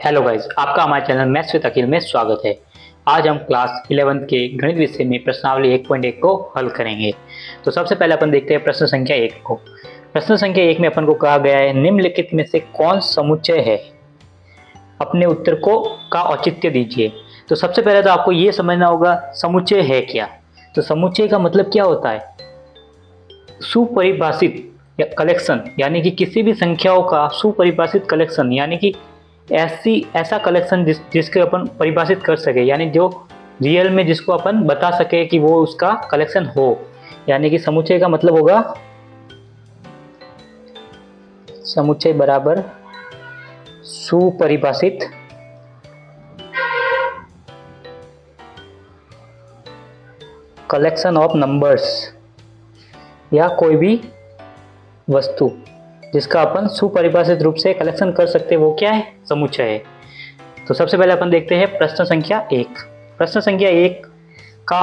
Hello guys, आपका हमारे channel maths with अखिल में स्वागत है। आज हम क्लास 11th के गणित विषय में प्रश्नावली 1.1 को हल करेंगे। तो सबसे पहले अपन देखते हैं प्रश्न संख्या 1 को। प्रश्न संख्या 1 में अपन को कहा गया है निम्नलिखित में से कौन समुच्चय है, अपने उत्तर को का औचित्य दीजिए। तो सबसे पहले तो आपको ये समझना होगा समुच्चय है क्या। तो समुच्चय का मतलब क्या होता है, सुपरिभाषित या कलेक्शन, यानी कि किसी भी संख्याओं का सुपरिभाषित कलेक्शन, यानी कि ऐसा कलेक्शन जिसके अपन परिभाषित कर सके, यानी जो रियल में जिसको अपन बता सके कि वो उसका कलेक्शन हो। यानी कि समुच्चय का मतलब होगा समुच्चय बराबर सुपरिभाषित कलेक्शन ऑफ नंबर्स, या कोई भी वस्तु जिसका अपन सुपरिभाषित रूप से कलेक्शन कर सकते हैं, वो क्या है, समुच्चय है। तो सबसे पहले अपन देखते हैं प्रश्न संख्या 1। प्रश्न संख्या 1 का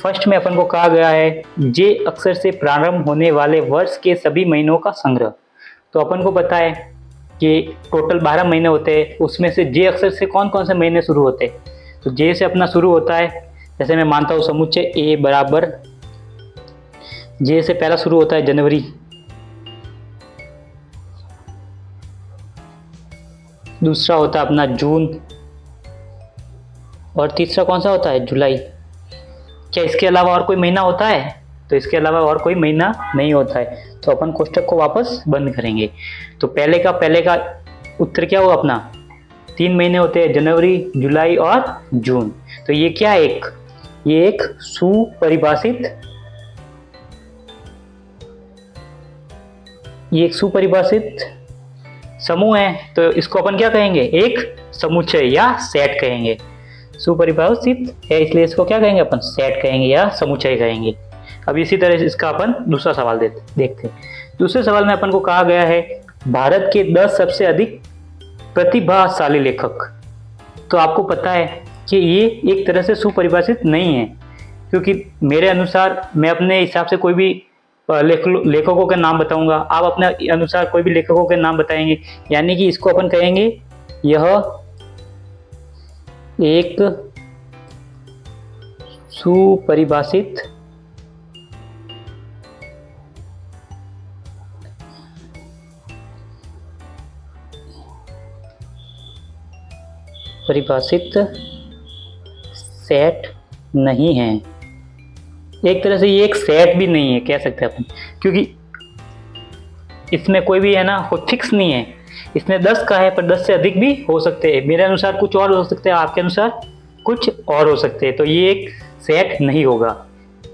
फर्स्ट में अपन को कहा गया है जे अक्षर से प्रारंभ होने वाले वर्ष के सभी महीनों का संग्रह। तो अपन को पता है कि टोटल 12 महीने होते हैं, उसमें से जे अक्षर से कौन कौन से महीने शुरू होते हैं। तो जे से अपना शुरू होता है, जैसे मैं मानता हूँ समुच्चय ए बराबर जे से पहला शुरू होता है जनवरी, दूसरा होता है अपना जून, और तीसरा कौन सा होता है, जुलाई। क्या इसके अलावा और कोई महीना होता है? तो इसके अलावा और कोई महीना नहीं होता है। तो अपन कोष्टक को वापस बंद करेंगे। तो पहले का उत्तर क्या होगा अपना, 3 महीने होते हैं, जनवरी, जुलाई और जून। तो ये क्या है, ये एक सुपरिभाषित समूह है। तो इसको अपन क्या कहेंगे, एक समुच्चय या सेट कहेंगे। सुपरिभाषित है इसलिए इसको क्या कहेंगे अपन, सेट कहेंगे या समुच्चय कहेंगे। अब इसी तरह से इसका अपन दूसरा सवाल देखते हैं। दूसरे सवाल में अपन को कहा गया है भारत के 10 सबसे अधिक प्रतिभाशाली लेखक। तो आपको पता है कि ये एक तरह से सुपरिभाषित नहीं है, क्योंकि मेरे अनुसार मैं अपने हिसाब से कोई भी लेखकों के नाम बताऊंगा, आप अपने अनुसार कोई भी लेखकों के नाम बताएंगे। यानी कि इसको अपन कहेंगे यह एक सुपरिभाषित सेट नहीं है। एक तरह से ये एक सेट भी नहीं है कह सकते हैं अपन, क्योंकि इसमें कोई भी है ना फिक्स नहीं है। इसमें 10 का है पर 10 से अधिक भी हो सकते हैं। मेरे अनुसार कुछ और हो सकते हैं, आपके अनुसार कुछ और हो सकते हैं। तो ये एक सेट नहीं होगा।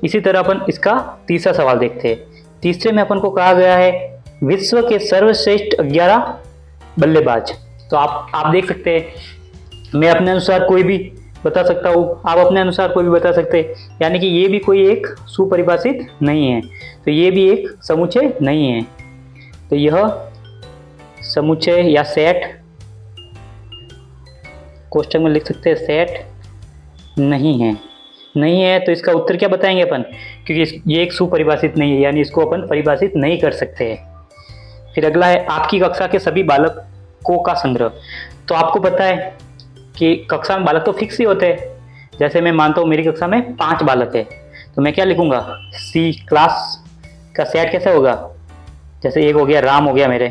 इसी तरह अपन इसका तीसरा सवाल देखते हैं। तीसरे में अपन को कहा गया है विश्व के सर्वश्रेष्ठ 11 बल्लेबाज। तो आप देख सकते हैं, मैं अपने अनुसार कोई भी बता सकता हूँ, आप अपने अनुसार कोई भी बता सकते हैं। यानी कि ये भी कोई एक सुपरिभाषित नहीं है, तो ये भी एक समुच्चय नहीं है। तो यह समुच्चय या सेट, कोष्टक में लिख सकते हैं सेट नहीं है। तो इसका उत्तर क्या बताएंगे अपन, क्योंकि ये एक सुपरिभाषित नहीं है, यानी इसको अपन परिभाषित नहीं कर सकते हैं। फिर अगला है आपकी कक्षा के सभी बालकों का संग्रह। तो आपको पता है कि कक्षा में बालक तो फिक्स ही होते हैं। जैसे मैं मानता हूँ मेरी कक्षा में 5 बालक है, तो मैं क्या लिखूंगा, सी क्लास का सेट कैसे होगा। जैसे एक हो गया राम हो गया मेरे,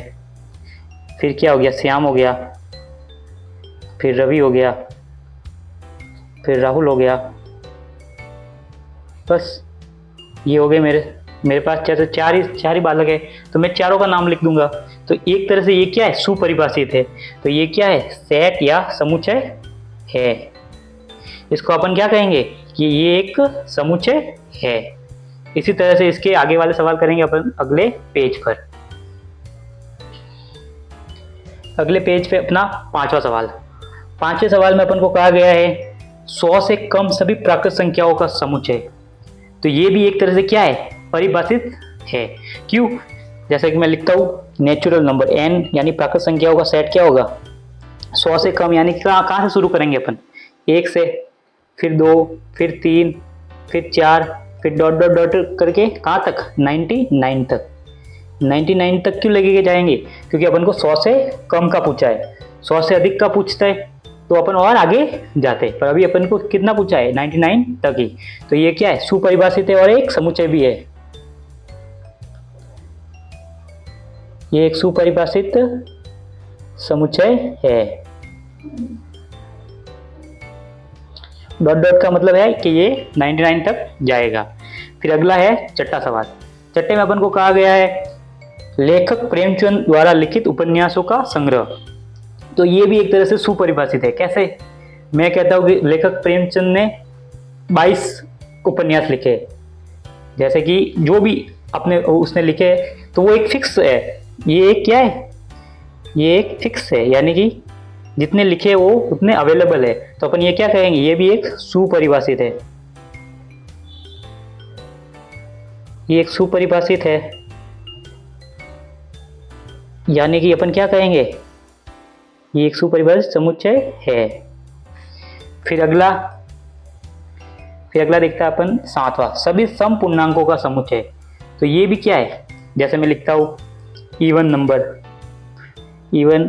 फिर क्या हो गया, श्याम हो गया, फिर रवि हो गया, फिर राहुल हो गया, बस ये हो गए मेरे पास जैसे चार ही बालक है, तो मैं चारों का नाम लिख दूंगा। तो एक तरह से ये क्या है, सुपरिभाषित है। तो ये क्या है, सेट या समुच्चय है। इसको अपन क्या कहेंगे कि ये एक समुच्चय है। इसी तरह से इसके आगे वाले सवाल करेंगे अपन अगले पेज पर। अगले पेज पे अपना 5वां सवाल। 5वें सवाल में अपन को कहा गया है 100 से कम सभी प्राकृत संख्याओं का समुच्चय। तो ये भी एक तरह से क्या है, परिभाषित है। क्यों, जैसे कि मैं लिखता हूँ नेचुरल नंबर n, यानी प्राकृत संख्याओं का सेट क्या होगा, 100 से कम, यानी कहाँ से शुरू करेंगे अपन, 1 से, फिर 2, फिर 3, फिर 4, फिर डॉट डॉट डॉट करके कहाँ तक, 99 तक। 99 तक क्यों लेके जाएंगे, क्योंकि अपन को 100 से कम का पूछा है। 100 से अधिक का पूछता है तो अपन और आगे जाते, पर अभी अपन को कितना पूछा है 99 तक ही। तो ये क्या है, सुपरिभाषित है और एक समुच्चय भी है। ये एक सुपरिभाषित समुच्चय है। डॉट डॉट का मतलब है कि ये 99 तक जाएगा। फिर अगला है छठा सवाल। छठे में अपन को कहा गया है लेखक प्रेमचंद द्वारा लिखित उपन्यासों का संग्रह। तो ये भी एक तरह से सुपरिभाषित है। कैसे? मैं कहता हूँ कि लेखक प्रेमचंद ने 22 उपन्यास लिखे, जैसे कि जो भी अपने उसने लिखे तो वो एक फिक्स है। ये एक क्या है, ये एक फिक्स है, यानी कि जितने लिखे वो उतने अवेलेबल है। तो अपन ये क्या कहेंगे, ये भी एक सुपरिभाषित है। ये एक सुपरिभाषित है, यानी कि अपन क्या कहेंगे, ये एक सुपरिभाषित समुच्चय है। फिर अगला देखता है अपन 7वां, सभी सम पूर्णांकों का समुच्चय। तो ये भी क्या है, जैसे मैं लिखता हूँ इवन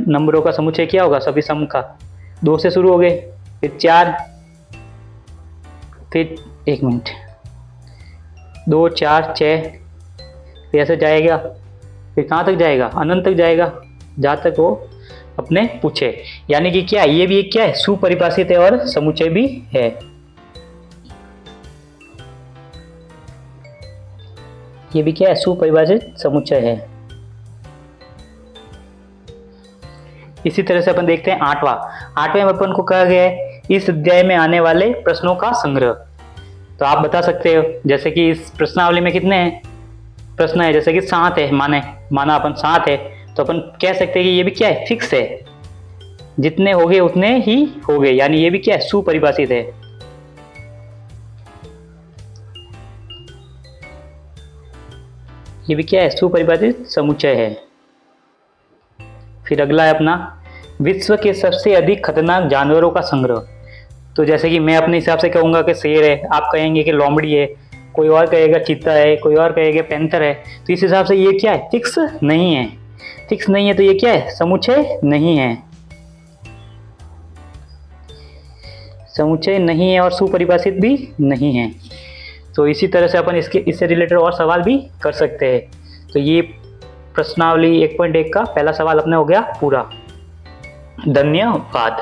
नंबरों का समुच्चय क्या होगा, सभी सम का। 2 से शुरू हो गए, फिर 4, फिर 1 मिनट 2 4 6, फिर ऐसे जाएगा, फिर कहाँ तक जाएगा, अनंत तक जाएगा, जहाँ तक वो अपने पूछे। यानी कि क्या, ये भी एक क्या है, सुपरिभाषित है और समुच्चय भी है। ये भी क्या है, सुपरिभाषित समुच्चय है। इसी तरह से अपन देखते हैं 8वें में अपन को कहा गया है इस अध्याय में आने वाले प्रश्नों का संग्रह। तो आप बता सकते हो, जैसे कि इस प्रश्नावली में कितने हैं प्रश्न है, जैसे कि 7 है, माना अपन 7 है, तो अपन कह सकते हैं कि ये भी क्या है, फिक्स है, जितने हो गए उतने ही हो गए, यानी ये भी क्या है, सुपरिभाषित है। ये भी क्या है, सुपरिभाषित समुच्चय है। फिर अगला है अपना विश्व के सबसे अधिक खतरनाक जानवरों का संग्रह। तो जैसे कि मैं अपने हिसाब से कहूँगा कि शेर है, आप कहेंगे कि लोमड़ी है, कोई और कहेगा चीता है, कोई और कहेगा पैंथर है। तो इस हिसाब से ये क्या है, फिक्स नहीं है। फिक्स नहीं है तो ये क्या है, समुच्चय नहीं है। समुच्चय नहीं है और सुपरिभाषित भी नहीं है। तो इसी तरह से अपन इससे रिलेटेड और सवाल भी कर सकते हैं। तो ये प्रश्नावली 1.1 का पहला सवाल अपने हो गया पूरा। धन्यवाद।